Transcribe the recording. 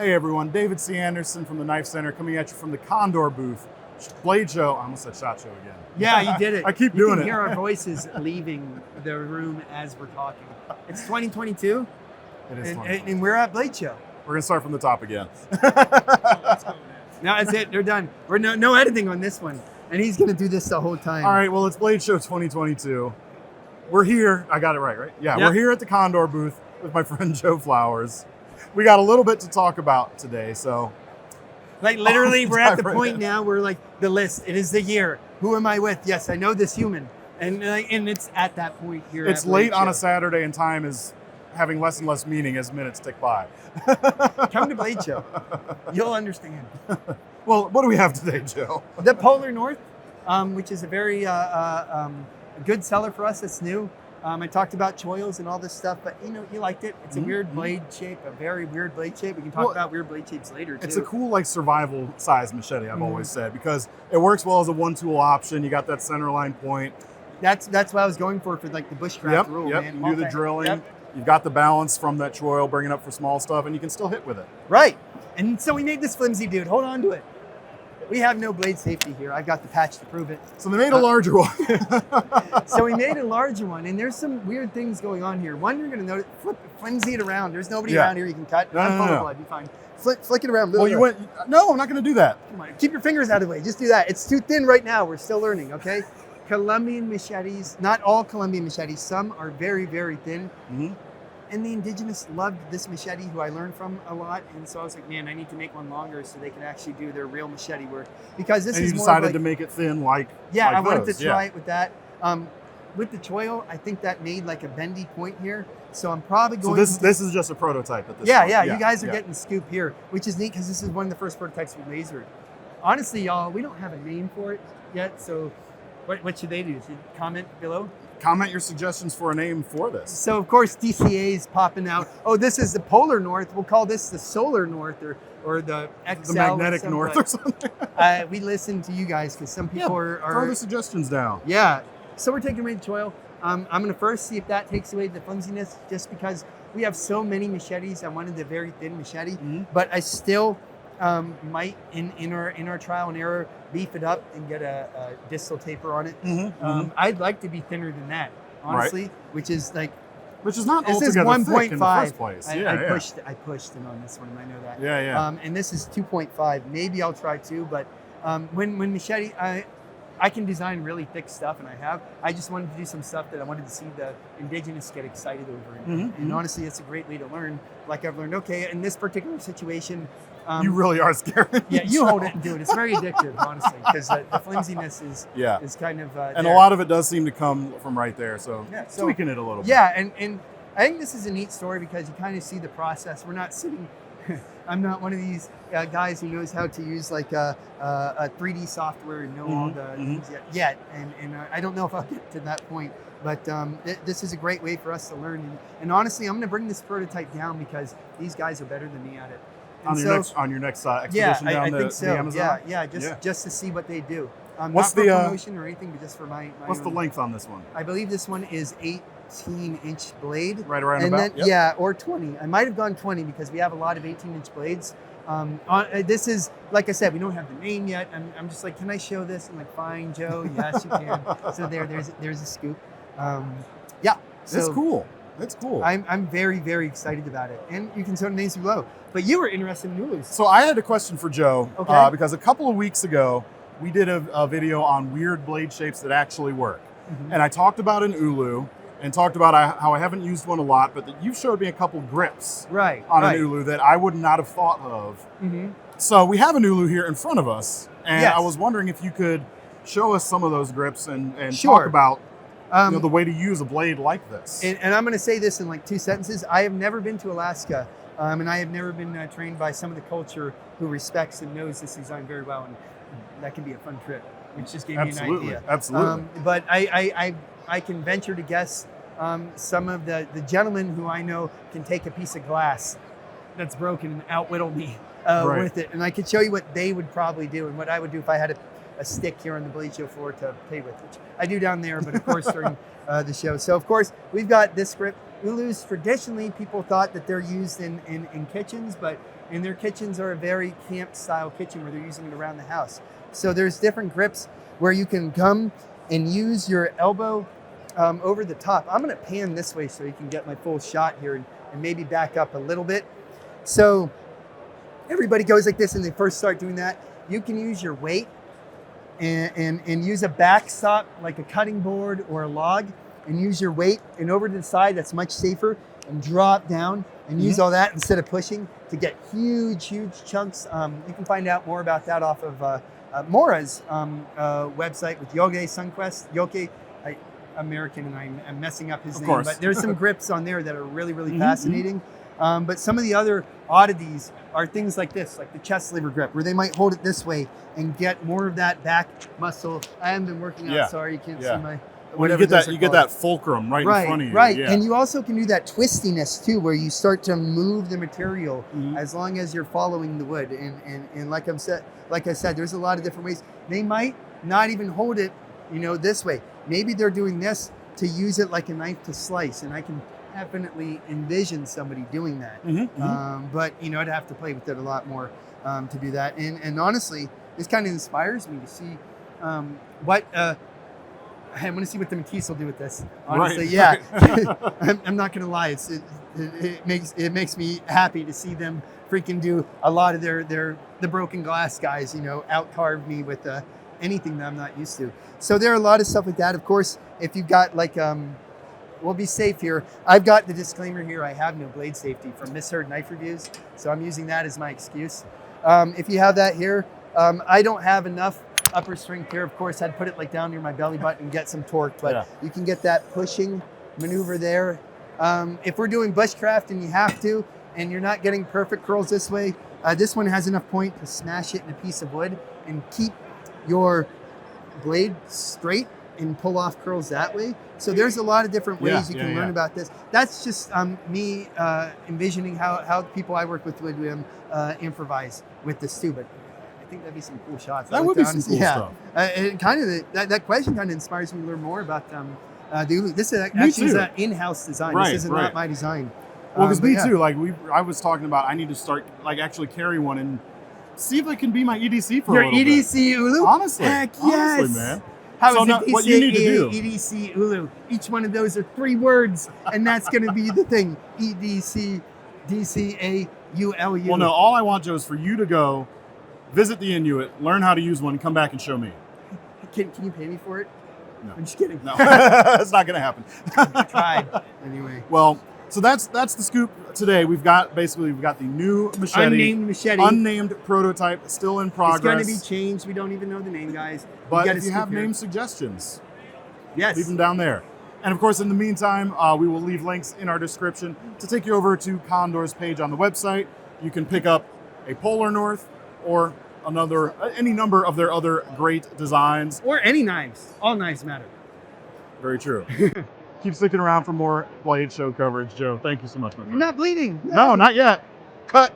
Hey everyone, David C. Anderson from the KnifeCenter coming at you from the Condor booth. Blade show. I almost said SHOT Show again. Yeah, you did it. I keep doing it. You can hear our voices leaving the room as we're talking. It's 2022. It is and we're at Blade Show. We're gonna start from the top again. No, that's it. They're done. We're no editing on this one. And he's gonna do this the whole time. All right, well, it's Blade Show 2022. We're here. I got it right? Yeah, we're here at the Condor booth with my friend Joe Flowers. We got a little bit to talk about today, so. Like literally, we're at the point now where like the list, it is the year. Who am I with? Yes, I know this human. And it's at that point here. It's late on a Saturday and time is having less and less meaning as minutes tick by. Come to Blade Show. You'll understand. Well, what do we have today, Joe? The Polar North, which is a very good seller for us. It's new. I talked about choils and all this stuff, but you liked it. It's a weird blade shape, a very weird blade shape. We can talk about weird blade shapes later too. It's a cool like survival size machete, I've always said, because it works well as a one tool option. You got that center line point. That's what I was going for like the bushcraft rule, man. You do the drilling. You've got the balance from that choil, bringing up for small stuff, and you can still hit with it. Right. And so we made this flimsy dude. Hold on to it. We have no blade safety here. I've got the patch to prove it. So they made a larger one. So we made a larger one, and there's some weird things going on here. One, you're going to notice, flimsy it around. There's nobody around here you can cut. No. Blood, be fine. Flick it around. Well, no, I'm not going to do that. Come on, keep your fingers out of the way. Just do that. It's too thin right now. We're still learning, okay? Colombian machetes, not all Colombian machetes. Some are very, very thin. And the indigenous loved this machete, who I learned from a lot. And so I was like, man, I need to make one longer so they can actually do their real machete work. Because this is more decided like, to make it thin like I wanted to try it with that. With the choil, I think that made like a bendy point here. So I'm probably going So this is just a prototype at this point. Yeah, you guys are getting scoop here, which is neat because this is one of the first prototypes we lasered. Honestly, y'all, we don't have a name for it yet. So what should they do? Should comment below? Comment your suggestions for a name for this. So of course DCA is popping out. Oh, this is the Polar North. We'll call this the Solar North or the XL. The Magnetic North or something. We listen to you guys because some people are throw the suggestions down. Yeah. So we're taking away the choil. I'm gonna first see if that takes away the flimsiness, just because we have so many machetes. I wanted the very thin machete, but I still might in our trial and error beef it up and get a distal taper on it. I'd like to be thinner than that, honestly, which is not this is altogether 1.5 thick in the first place. I pushed him on this one, and I know that. Yeah. And this is 2.5. Maybe I'll try 2, but when machete, I can design really thick stuff, and I just wanted to do some stuff that I wanted to see the indigenous get excited over. And honestly, it's a great way to learn. Like I've learned, okay, in this particular situation, you really are scaring. Yeah, you hold it and do it. It's very addictive, honestly, because the flimsiness is kind of and a lot of it does seem to come from right there. So, tweaking it a little bit. Yeah, and I think this is a neat story because you kind of see the process. We're not sitting. I'm not one of these guys who knows how to use like a 3D software and know all the things yet. And I don't know if I'll get to that point. But this is a great way for us to learn. And honestly, I'm going to bring this prototype down because these guys are better than me at it. On your next expedition down I think so. the Amazon? Just to see what they do. What's not the for promotion or anything, but just for my what's own. The length on this one? I believe this one is 18-inch blade. Right around and about? Then, yeah, or 20. I might have gone 20 because we have a lot of 18-inch blades. This is, like I said, we don't have the name yet. I'm just like, can I show this? I'm like, fine, Joe. Yes, you can. So there's a scoop. So it's cool. It's cool. I'm very, very excited about it. And you can show the names below. But you were interested in Ulus. So I had a question for Joe. Okay. Because a couple of weeks ago, we did a video on weird blade shapes that actually work. And I talked about an Ulu and talked about how I haven't used one a lot, but that you showed me a couple grips on an Ulu that I would not have thought of. So we have an Ulu here in front of us. And I was wondering if you could show us some of those grips and talk about the way to use a blade like this. And I'm going to say this in like 2 sentences. I have never been to Alaska, and I have never been trained by some of the culture who respects and knows this design very well. And that can be a fun trip, which just gave me an idea. Absolutely. But I can venture to guess some of the gentlemen who I know can take a piece of glass that's broken and outwhittle me with it. And I could show you what they would probably do and what I would do if I had a stick here on the blade show floor to play with, which I do down there, but of course during the show. So of course we've got this grip Ulus, traditionally, people thought that they're used in kitchens, and their kitchens are a very camp-style kitchen where they're using it around the house. So there's different grips where you can come and use your elbow over the top. I'm gonna pan this way so you can get my full shot here and maybe back up a little bit. So everybody goes like this and they first start doing that. You can use your weight and use a backstop like a cutting board or a log, and use your weight and over to the side. That's much safer, and drop down and use all that instead of pushing to get huge chunks. You can find out more about that off of Mora's website with Yoke Sunquest. Yoke, American, and I'm messing up his name, but there's some grips on there that are really fascinating. But some of the other oddities are things like this, like the chest lever grip, where they might hold it this way and get more of that back muscle. I haven't been working out. Sorry, you can't see my. When you get that fulcrum right in front of you. Right, and you also can do that twistiness too, where you start to move the material as long as you're following the wood. And like I said, there's a lot of different ways. They might not even hold it, this way. Maybe they're doing this to use it like a knife to slice, and I can definitely envision somebody doing that. But I'd have to play with it a lot more to do that. And honestly, this kind of inspires me to see what. I want to see what the Matisse will do with this. Honestly, I'm not gonna lie. It makes me happy to see them freaking do a lot of the broken glass guys. Out carve me with anything that I'm not used to. So there are a lot of stuff like that. Of course, if you've got like we'll be safe here. I've got the disclaimer here. I have no blade safety from misheard knife reviews, so I'm using that as my excuse. If you have that here, I don't have enough upper strength here. Of course, I'd put it like down near my belly button and get some torque, but you can get that pushing maneuver there. If we're doing bushcraft and you have to, and you're not getting perfect curls this way, this one has enough point to smash it in a piece of wood and keep your blade straight and pull off curls that way. So there's a lot of different ways you can learn about this. That's just me envisioning how people I work with would improvise with this too. But I think that'd be some cool shots. That would be some cool stuff. That question kind of inspires me to learn more about the Ulu. This is an in-house design. This is not my design. Well, because me too. Like I was talking about, I need to start actually carry one and see if it can be my EDC for a little bit. Your EDC Ulu? Honestly, heck yes, honestly, man. How is it? What you need to do? EDC Ulu. Each one of those are 3 words, and that's going to be the thing. EDC DCAULU. Well, no. All I want, Joe, is for you to go visit the Inuit, learn how to use one, and come back and show me. Can you pay me for it? No. I'm just kidding. No, it's not going to happen. I tried. Anyway. Well, so that's the scoop today. We've got the new machete. Unnamed prototype, still in progress. It's going to be changed. We don't even know the name, guys. But if you have name suggestions, yes, leave them down there. And of course, in the meantime, we will leave links in our description to take you over to Condor's page on the website. You can pick up a Polar North or any number of their other great designs. Or any knives. All knives matter. Very true. Keep sticking around for more Blade Show coverage, Joe. Thank you so much, my friend. You're not bleeding. No, not yet. Cut.